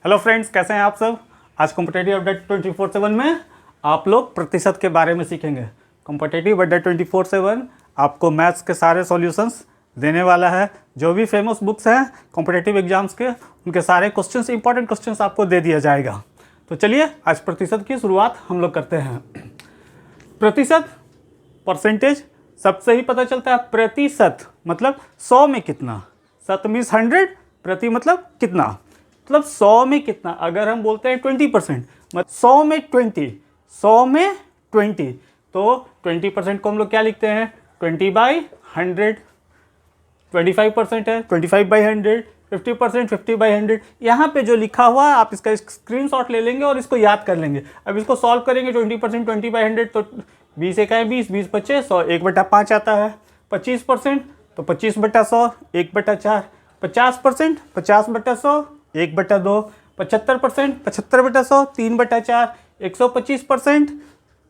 Hello friends, कैसे हैं आप सब। आज कॉम्पिटिटिव अपडेट 24/7 में आप लोग प्रतिशत के बारे में सीखेंगे। कॉम्पिटिटिव अपडेट 24/7 आपको मैथ्स के सारे सॉल्यूशंस देने वाला है। जो भी फेमस बुक्स हैं कॉम्पिटिटिव एग्जाम्स के, उनके सारे क्वेश्चंस, इंपॉर्टेंट क्वेश्चंस आपको दे दिया जाएगा। तो चलिए आज प्रतिशत की शुरुआत हम लोग करते हैं। प्रतिशत, परसेंटेज सबसे ही पता चलता है। प्रतिशत मतलब 100 में कितना, शत मीन्स 100, प्रति मतलब कितना, मतलब 100 में कितना। अगर हम बोलते हैं 20%, मतलब 100 में 20, 100 में 20, तो 20% को हम लोग क्या लिखते हैं, 20/100। 25% है 25/100, 50% 50/100। यहाँ पे जो लिखा हुआ है आप इसका स्क्रीनशॉट ले लेंगे और इसको याद कर लेंगे। अब इसको सॉल्व करेंगे 20% 20/100, तो 20 एक है 20, 20 25 100, 1/5 आता है। 25% तो 25/100, 1/4। 50% 50/100, 1/2। 75% 75/100, 3/4। 125%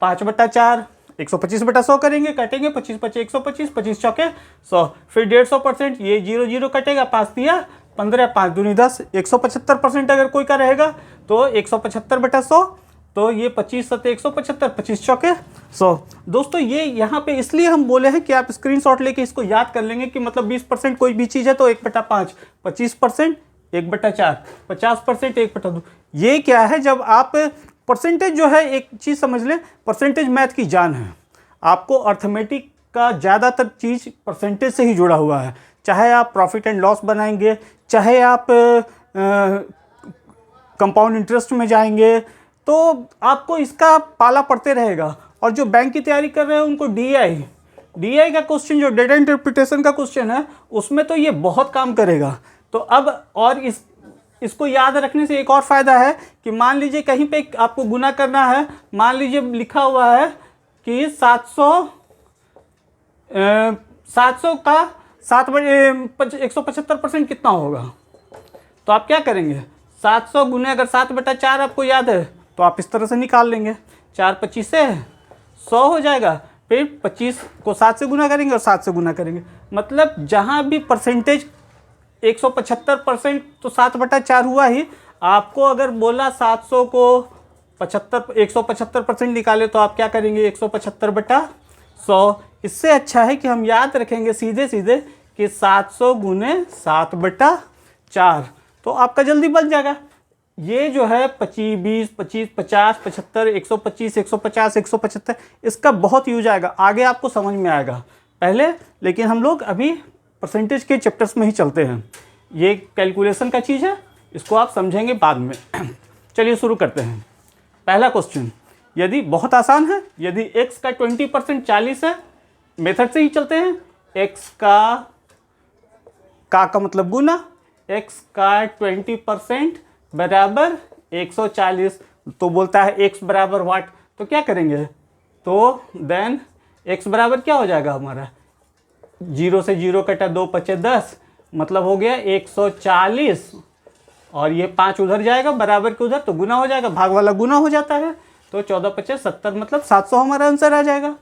5/4। 125/100 करेंगे, कटेंगे 25 25 125, 25 चौके 100। फिर 150%, ये 0 0 कटेगा, 5 दिया 15, 5 दूनी 10। 175% अगर कोई का रहेगा तो 175/100, तो ये 25 सत्ते 175, 25 चौके 100। दोस्तों ये यहाँ पे इसलिए हम बोले हैं कि आप स्क्रीनशॉट लेके इसको याद कर लेंगे कि मतलब 20% कोई भी चीज़ है तो 1/5, 25% 1/4, 50% 1/2। ये क्या है, जब आप परसेंटेज जो है, एक चीज़ समझ लें, परसेंटेज मैथ की जान है। आपको अर्थमेटिक का ज़्यादातर चीज़ परसेंटेज से ही जुड़ा हुआ है। चाहे आप प्रॉफिट एंड लॉस बनाएंगे, चाहे आप कंपाउंड इंटरेस्ट में जाएंगे, तो आपको इसका पाला पड़ते रहेगा। और जो बैंक की तैयारी कर रहे हैं उनको डीआई का क्वेश्चन, जो डेटा इंटरप्रिटेशन का क्वेश्चन है, उसमें तो ये बहुत काम करेगा। तो अब और इसको याद रखने से एक और फ़ायदा है कि मान लीजिए कहीं पे आपको गुना करना है, मान लीजिए लिखा हुआ है कि 700 का 175% कितना होगा, तो आप क्या करेंगे, 700 गुने अगर 7/4 आपको याद है तो आप इस तरह से निकाल लेंगे। 4 25 से 100 हो जाएगा। फिर 25 को 7 से गुना करेंगे और 7 से गुना करेंगे। मतलब जहाँ भी परसेंटेज 175%, तो 7/4 हुआ ही। आपको अगर बोला 700 को 175% निकाले, तो आप क्या करेंगे, 175/100। इससे अच्छा है कि हम याद रखेंगे सीधे सीधे कि 700 गुने 7/4, तो आपका जल्दी बन जाएगा। ये जो है 25 20 25 50 75 125 150 175, इसका बहुत यूज आएगा, आगे आपको समझ में आएगा पहले। लेकिन हम लोग अभी परसेंटेज के चैप्टर्स में ही चलते हैं। ये कैलकुलेशन का चीज़ है, इसको आप समझेंगे बाद में। चलिए शुरू करते हैं। पहला क्वेश्चन, यदि बहुत आसान है, यदि x का 20% 40 है, मेथड से ही चलते हैं। x का मतलब गुना, x का 20% बराबर 140, तो बोलता है x बराबर वाट, तो क्या करेंगे, तो देन x बराबर क्या हो जाएगा हमारा, 0 से 0 कटा, 2 5 10, मतलब हो गया 140। और ये 5 उधर जाएगा बराबर के उधर, तो गुना हो जाएगा, भाग वाला गुना हो जाता है, तो 14 5 70, मतलब 700 हमारा आंसर आ जाएगा।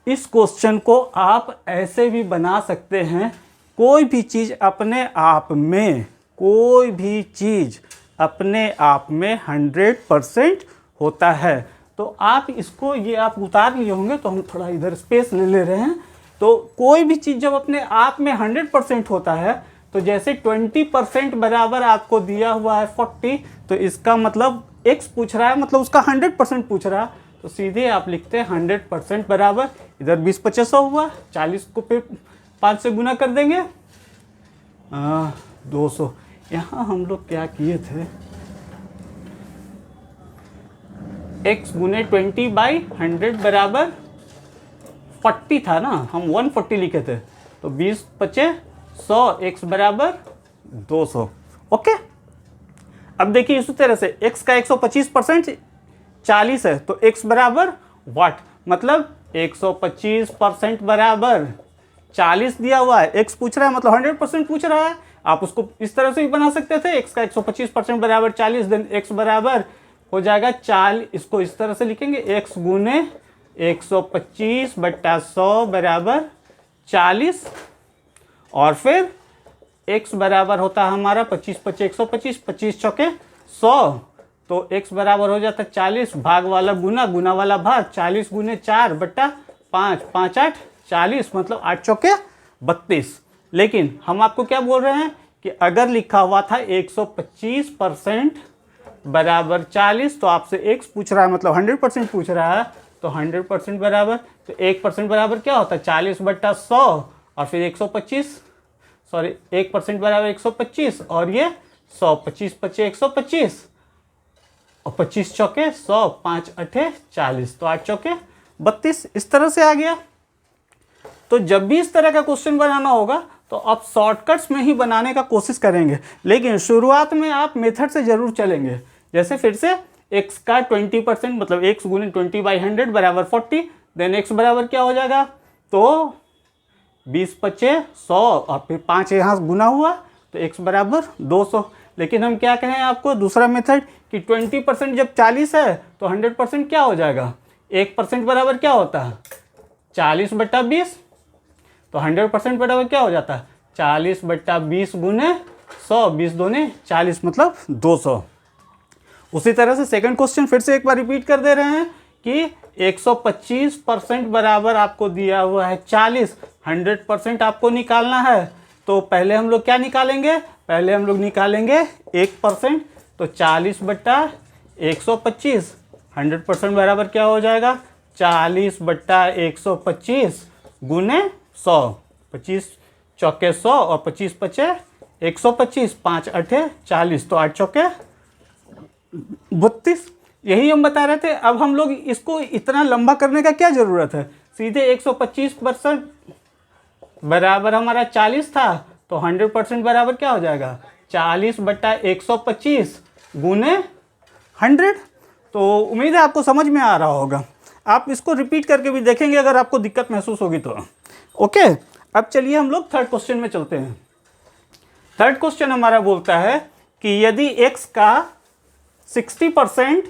इस क्वेश्चन को आप ऐसे भी बना सकते हैं, कोई भी चीज़ अपने आप में, कोई भी चीज़ अपने आप में 100% होता है। तो आप इसको, ये आप उतार लिए होंगे, तो हम थोड़ा इधर स्पेस ले रहे हैं। तो कोई भी चीज़ जब अपने आप में 100% होता है, तो जैसे 20% बराबर आपको दिया हुआ है 40, तो इसका मतलब x पूछ रहा है, मतलब उसका 100% पूछ रहा है, तो सीधे आप लिखते हैं 100% बराबर, इधर 20 25 हुआ, 40 को फिर 5 से गुना कर देंगे, 200। यहाँ हम लोग क्या किए थे, x गुने 20/100 बराबर 40 था ना, हम 140 लिखे थे, तो 20 25 100, x बराबर 200। ओके, अब देखिए इसी तरह से x का 125% 40 है, तो x बराबर वाट, मतलब 125% बराबर 40 दिया हुआ है, x पूछ रहा है, मतलब 100% पूछ रहा है। आप उसको इस तरह से भी बना सकते थे, x का 125% बराबर 40, देन x बराबर हो जाएगा 40, इसको इस तरह से लिखेंगे, x गुने 125/100 बराबर 40, और फिर x बराबर होता है हमारा 25 25 125, 25 चौके 100, तो x बराबर हो जाता है 40, भाग वाला गुना, गुना वाला भाग, 40 गुने 4 बट्टा 5, 5 8 40, मतलब 8 चौके 32। लेकिन हम आपको क्या बोल रहे हैं कि अगर लिखा हुआ था 125% बराबर 40, तो आपसे x पूछ रहा है, मतलब 100% पूछ रहा है, तो 100% बराबर, तो 1% बराबर क्या होता है 40 बट्टा 100, और फिर 125, सॉरी 1% बराबर 125, और ये 100, 25 25 125, और 25 चौके 100, 5 8 40, तो 8 चौके 32। इस तरह से आ गया। तो जब भी इस तरह का क्वेश्चन बनाना होगा तो आप शॉर्टकट्स में ही बनाने का कोशिश करेंगे, लेकिन शुरुआत में आप मेथड से जरूर चलेंगे। जैसे फिर से x का 20%, मतलब x गुने 20/100 बराबर 40, देन x बराबर क्या हो जाएगा, तो 20 25 100, और फिर 5 यहाँ गुना हुआ, तो x बराबर 200। लेकिन हम क्या कहें आपको दूसरा मेथड कि 20% जब 40 है तो 100% क्या हो जाएगा, 1% बराबर क्या होता है 40 बट्टा 20, तो 100% बराबर क्या हो जाता है 40 बट्टा 20 गुने 100, 20 दूने 40, मतलब 200। उसी तरह से सेकंड क्वेश्चन फिर से एक बार रिपीट कर दे रहे हैं कि 125% बराबर आपको दिया हुआ है 40, 100% आपको निकालना है। तो पहले हम लोग क्या निकालेंगे, पहले हम लोग निकालेंगे 1%, तो 40 बट्टा 125, 100% बराबर क्या हो जाएगा 40 बट्टा 125 गुने 100, 25 चौके 100, और 25 पचे 125, 5 8 40, तो 8 चौके 32। यही हम बता रहे थे। अब हम लोग इसको इतना लंबा करने का क्या ज़रूरत है, सीधे 125% बराबर हमारा 40 था, तो 100% बराबर क्या हो जाएगा 40 बट्टा 125 गुने 100। तो उम्मीद है आपको समझ में आ रहा होगा। आप इसको रिपीट करके भी देखेंगे अगर आपको दिक्कत महसूस होगी तो। ओके, अब चलिए हम लोग थर्ड क्वेश्चन में चलते हैं। थर्ड क्वेश्चन हमारा बोलता है कि यदि x का 60%,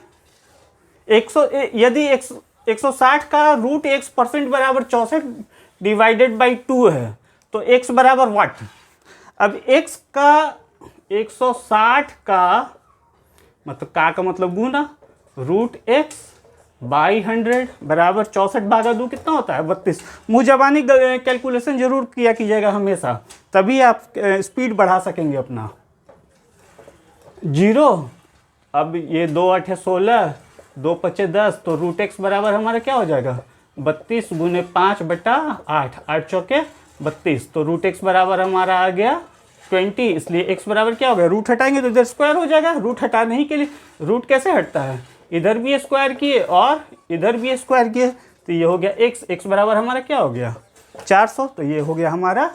यदि 160 का रूट x% बराबर 64 डिवाइडेड बाई 2 है, तो x बराबर व्हाट। अब x का 160 का मतलब का मतलब गुना रूट x बाई 100 बराबर 64 भागा 2 कितना होता है 32। मुँह जबानी कैलकुलेशन जरूर किया कीजिएगा हमेशा, तभी आप स्पीड बढ़ा सकेंगे अपना। 0, अब ये 2 8 16, 2 5 10, तो रूट x बराबर हमारा क्या हो जाएगा 32 गुने 5 बटा 8, 8 चौके 32, तो रूट x बराबर हमारा आ गया 20। इसलिए x बराबर क्या हो गया, रूट हटाएंगे तो इधर स्क्वायर हो जाएगा। रूट हटाने ही के लिए, रूट कैसे हटता है, इधर भी स्क्वायर किए और इधर भी स्क्वायर किए, तो ये हो गया x बराबर हमारा क्या हो गया 400। तो ये हो गया हमारा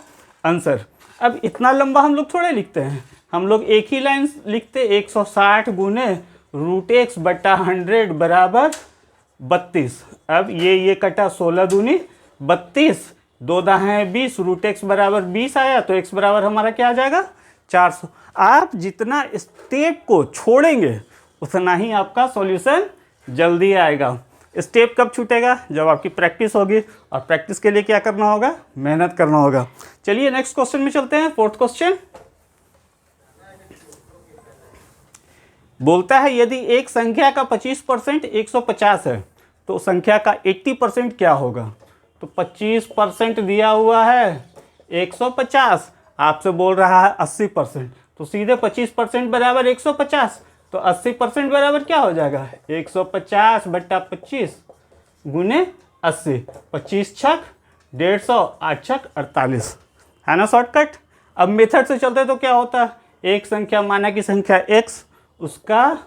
आंसर। अब इतना लंबा हम लोग थोड़े लिखते हैं, हम लोग एक ही लाइन लिखते, 160 गुने रूट x बटा 100 बराबर 32। अब ये कटा 16 दूनी 32, 2 दाएं 20, रूट x बराबर 20 आया, तो x बराबर हमारा क्या आ जाएगा 400। आप जितना स्टेप को छोड़ेंगे उतना ही आपका सॉल्यूशन जल्दी आएगा। स्टेप कब छूटेगा, जब आपकी प्रैक्टिस होगी, और प्रैक्टिस के लिए क्या करना होगा, मेहनत करना होगा। चलिए नेक्स्ट क्वेश्चन में चलते हैं। फोर्थ क्वेश्चन बोलता है यदि एक संख्या का 25% 150 है तो संख्या का 80% क्या होगा। तो 25% दिया हुआ है 150, आपसे बोल रहा है 80%, तो सीधे 25% बराबर 150, तो 80% बराबर क्या हो जाएगा 150 बट्टा 25 गुने 80, 25 छक 150, 8 छक 48, है ना शॉर्टकट। अब मेथड से चलते तो क्या होता है, एक संख्या माना की संख्या x, उसका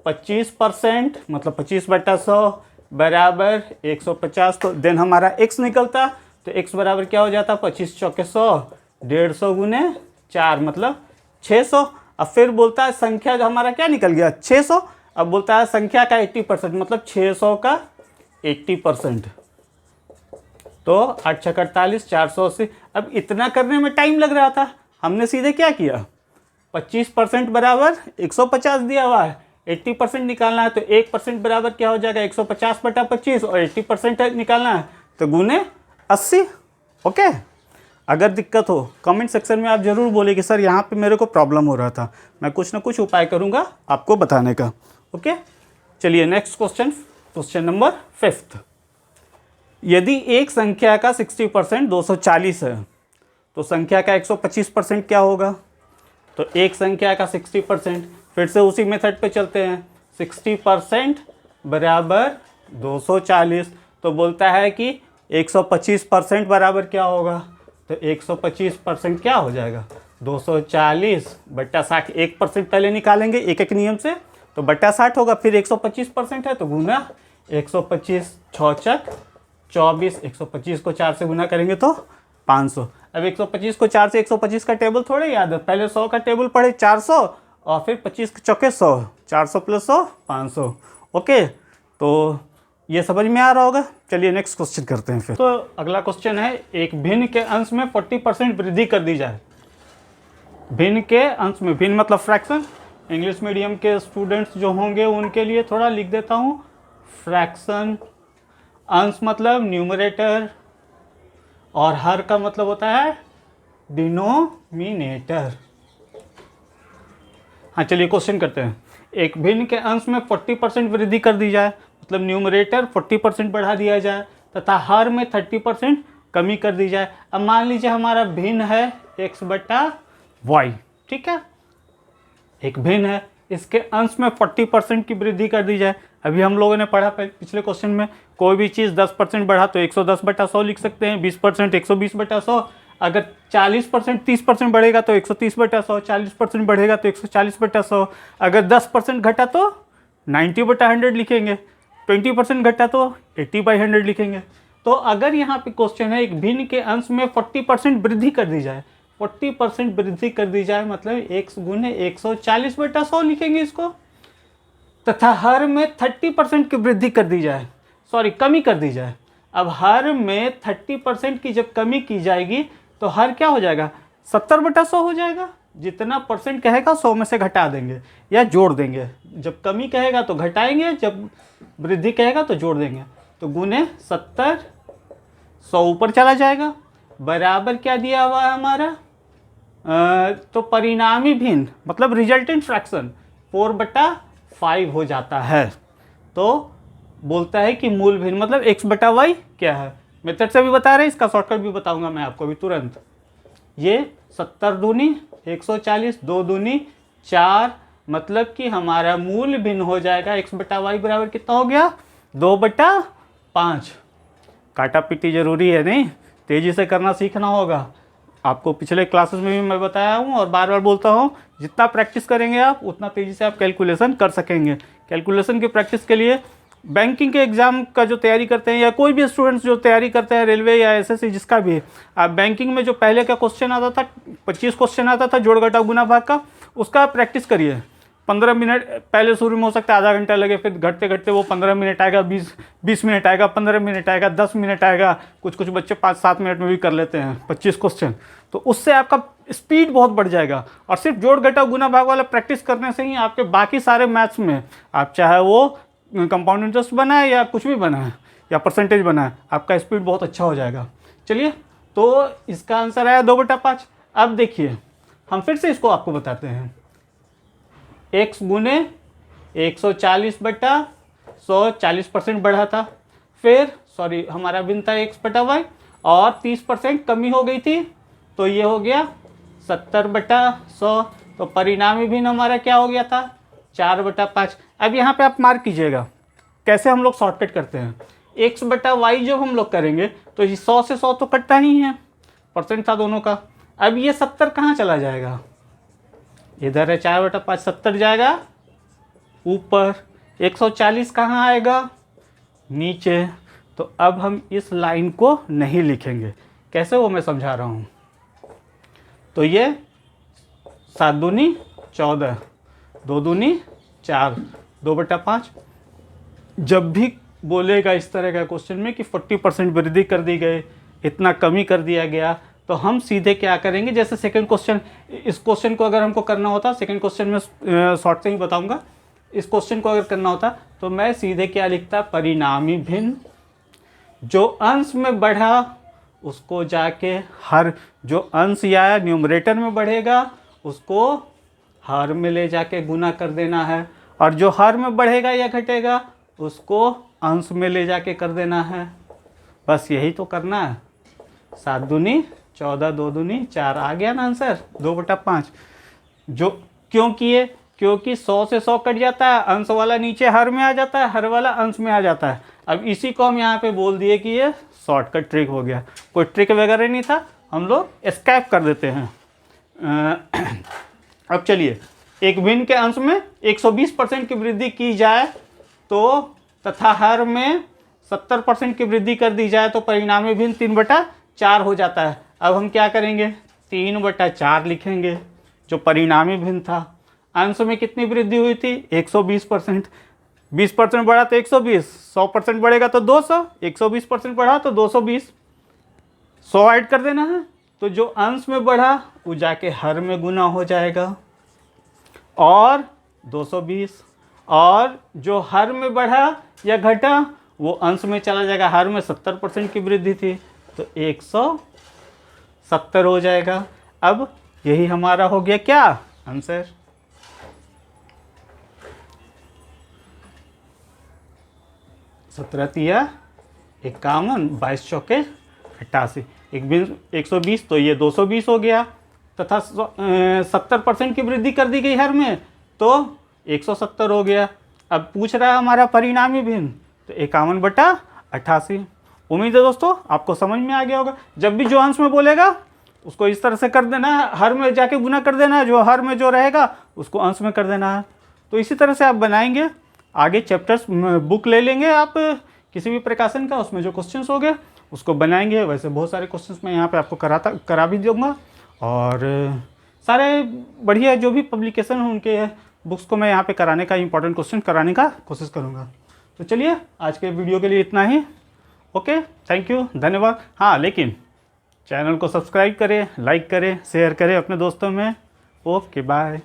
25% मतलब 25 बट्टा 100 बराबर 150, तो देन हमारा x निकलता, तो x बराबर क्या हो जाता 25 चौके 100, 150 गुने 4 मतलब 600। अब फिर बोलता है संख्या जो हमारा क्या निकल गया 600। अब बोलता है संख्या का 80% मतलब 600 का 80%, तो 8 छक 48, 480। अब इतना करने में टाइम लग रहा था, हमने सीधे क्या किया 25% बराबर 150 दिया हुआ है, 80% निकालना है, तो 1% बराबर क्या हो जाएगा 150 बटा 25, और 80% निकालना है तो गुने 80। ओके, अगर दिक्कत हो कमेंट सेक्शन में आप ज़रूर बोलिए कि सर यहाँ पे मेरे को प्रॉब्लम हो रहा था, मैं कुछ ना कुछ उपाय करूँगा आपको बताने का। ओके, चलिए नेक्स्ट क्वेश्चन, क्वेश्चन नंबर 5। यदि एक संख्या का 60% 240 है तो संख्या का 125% क्या होगा? तो एक संख्या का 60%, फिर से उसी मेथड पे चलते हैं, 60% बराबर 240, तो बोलता है कि 125% बराबर क्या होगा? तो 125% क्या हो जाएगा? 240 बट्टा 60, 1% पहले निकालेंगे एक एक नियम से, तो बट्टा 60 होगा, फिर 125% है तो गुना 125, 6 24, 125 को 4 से गुना करेंगे तो 500। अब 125 को 4 से 125 का टेबल थोड़े याद है, पहले 100 का टेबल पढ़े, 400 और फिर 25 चौके 100, 400 प्लस 100 500। ओके, तो ये समझ में आ रहा होगा। चलिए नेक्स्ट क्वेश्चन करते हैं फिर। तो अगला क्वेश्चन है, एक भिन्न के अंश में 40% वृद्धि कर दी जाए। भिन्न के अंश में, भिन्न मतलब फ्रैक्शन, इंग्लिश मीडियम के स्टूडेंट्स जो होंगे उनके लिए थोड़ा लिख देता हूँ, फ्रैक्शन, अंश मतलब न्यूमरेटर और हर का मतलब होता है डिनोमिनेटर। हाँ चलिए क्वेश्चन करते हैं। एक भिन्न के अंश में 40% वृद्धि कर दी जाए, मतलब न्यूमरेटर 40% बढ़ा दिया जाए तथा हर में 30% कमी कर दी जाए। अब मान लीजिए हमारा भिन्न है x बटा वाई, ठीक है, एक भिन्न है, इसके अंश में 40% की वृद्धि कर दी जाए। अभी हम लोगों ने पढ़ा पिछले क्वेश्चन में, कोई भी चीज़ 10% बढ़ा तो 110 बटा 100 लिख सकते हैं, 20% 120 बटा 100, अगर 40% 30% बढ़ेगा तो 130 बटा 100, 40% बढ़ेगा तो 140 बटा 100, अगर 10% घटा तो 90 बटा 100 लिखेंगे, 20% घटा तो 80/100 लिखेंगे। तो अगर यहाँ पे क्वेश्चन है एक भिन्न के अंश में 40% वृद्धि कर दी जाए, 40% वृद्धि कर दी जाए मतलब x गुने 140 बटा 100 लिखेंगे इसको, तथा हर में 30% की वृद्धि कर दी जाए, सॉरी कमी कर दी जाए। अब हर में 30% की जब कमी की जाएगी तो हर क्या हो जाएगा? 70 बटा 100 हो जाएगा। जितना परसेंट कहेगा 100 में से घटा देंगे या जोड़ देंगे, जब कमी कहेगा तो घटाएंगे, जब वृद्धि कहेगा तो जोड़ देंगे, तो गुने 70, 100 ऊपर चला जाएगा, बराबर क्या दिया हुआ है हमारा? तो परिणामी भिन्न मतलब रिजल्टेंट फ्रैक्शन 4/5 हो जाता है। तो बोलता है कि मूल भिन्न मतलब x बटा वाई क्या है, मेथड से भी बता रहे हैं, इसका शॉर्टकट भी बताऊंगा मैं आपको अभी तुरंत। ये 70 दूनी 140, 2 दूनी 4, मतलब कि हमारा मूल भिन्न हो जाएगा x बटा वाई बराबर कितना हो गया? 2/5। काटा पीटी जरूरी है नहीं, तेज़ी से करना सीखना होगा। आपको पिछले क्लासेस में भी मैं बताया हूँ और बार बार बोलता हूँ, जितना प्रैक्टिस करेंगे आप उतना तेज़ी से आप कैलकुलेशन कर सकेंगे। कैलकुलेशन की प्रैक्टिस के लिए बैंकिंग के एग्ज़ाम का जो तैयारी करते हैं या कोई भी स्टूडेंट्स जो तैयारी करते हैं, रेलवे या एसएससी जिसका भी, आप बैंकिंग में जो पहले का क्वेश्चन आता था, 25 क्वेश्चन आता था जोड़ घटाव गुना भाग का, उसका आप प्रैक्टिस करिए। 15 मिनट पहले शुरू में हो सकता है आधा घंटा लगे, फिर घटते घटते वो 15 मिनट आएगा, 20 मिनट आएगा, 15 मिनट आएगा, 10 मिनट आएगा, कुछ बच्चे 5-7 मिनट में भी कर लेते हैं 25 क्वेश्चन। तो उससे आपका स्पीड बहुत बढ़ जाएगा। और सिर्फ जोड़ घटाव गुना भाग वाला प्रैक्टिस करने से ही आपके बाकी सारे मैथ्स में, आप चाहे वो कंपाउंड इंटरेस्ट बनाए या कुछ भी बनाए या परसेंटेज बनाए, आपका स्पीड बहुत अच्छा हो जाएगा। चलिए, तो इसका आंसर आया 2/5। अब देखिए हम फिर से इसको आपको बताते हैं, x गुने 140 बटा 100 40% बढ़ा था, फिर सॉरी हमारा भिन्न था x बटा वाई और 30% कमी हो गई थी, तो ये हो गया 70 बटा 100। तो परिणामी भिन्न हमारा क्या हो गया था? 4/5। अब यहाँ पे आप मार्क कीजिएगा कैसे हम लोग शॉर्टकट करते हैं। x बटा वाई जब हम लोग करेंगे तो 100 से 100 तो कटता ही है, परसेंट था दोनों का। अब ये 70 कहाँ चला जाएगा? इधर है 4/5, 70 जाएगा ऊपर, 140 कहाँ आएगा? नीचे। तो अब हम इस लाइन को नहीं लिखेंगे, कैसे वो मैं समझा रहा हूँ। तो ये 7 दूनी 14, 2 दूनी 4, 2/5। जब भी बोलेगा इस तरह का क्वेश्चन में कि 40% वृद्धि कर दी गई, इतना कमी कर दिया गया, तो हम सीधे क्या करेंगे, जैसे सेकंड क्वेश्चन, इस क्वेश्चन को अगर हमको करना होता, सेकंड क्वेश्चन में शॉर्ट से ही बताऊंगा, इस क्वेश्चन को अगर करना होता तो मैं सीधे क्या लिखता? परिणामी भिन्न जो अंश में बढ़ा उसको जाके हर जो अंश या न्यूमरेटर में बढ़ेगा उसको हर में ले जाके गुना कर देना है, और जो हर में बढ़ेगा या घटेगा उसको अंश में ले जाके कर देना है। बस यही तो करना है। 7 दूनी 14, 2 दूनी 4, आ गया ना आंसर 2/5। जो क्यों किए? क्योंकि 100 से 100 कट जाता है, अंश वाला नीचे हर में आ जाता है, हर वाला अंश में आ जाता है। अब इसी को हम यहाँ पे बोल दिए कि ये शॉर्टकट ट्रिक हो गया, कोई ट्रिक वगैरह नहीं था, हम लोग एस्केप कर देते हैं। अब चलिए, एक भिन्न के अंश में 120% की वृद्धि की जाए तो तथा हर में 70% की वृद्धि कर दी जाए तो परिणामी भिन्न 3/4 हो जाता है। अब हम क्या करेंगे? 3/4 लिखेंगे जो परिणामी भिन्न था। अंश में कितनी वृद्धि हुई थी? 120%। 20% बढ़ा तो 120, 100% बढ़ेगा तो 200, 120% बढ़ा तो 220, 100 ऐड कर देना है। तो जो अंश में बढ़ा वो जाके हर में गुना हो जाएगा और 220, और जो हर में बढ़ा या घटा वो अंश में चला जाएगा। हर में 70% की वृद्धि थी तो 170 हो जाएगा। अब यही हमारा हो गया क्या आंसर? 17 तिया 51, 22 चौके 88, 120 तो ये 220 हो गया, तथा 70% की वृद्धि कर दी गई हर में तो 170 हो गया। अब पूछ रहा है हमारा परिणामी भिन्न, तो 51/88। उम्मीद है दोस्तों आपको समझ में आ गया होगा। जब भी जो अंश में बोलेगा उसको इस तरह से कर देना है, हर में जाके गुना कर देना है, जो हर में जो रहेगा उसको अंश में कर देना है। तो इसी तरह से आप बनाएंगे। आगे चैप्टर्स बुक ले लेंगे आप किसी भी प्रकाशन का, उसमें जो क्वेश्चंस हो गए उसको बनाएंगे। वैसे बहुत सारे क्वेश्चंस मैं यहाँ पे आपको करा भी दूँगा, और सारे बढ़िया जो भी पब्लिकेशन हैं उनके बुक्स को मैं यहाँ पे कराने का, इंपॉर्टेंट क्वेश्चन कराने का कोशिश करूँगा। तो चलिए आज के वीडियो के लिए इतना ही। ओके, थैंक यू, धन्यवाद। हाँ, लेकिन चैनल को सब्सक्राइब करें, लाइक करें, शेयर करें अपने दोस्तों में। Okay, bye.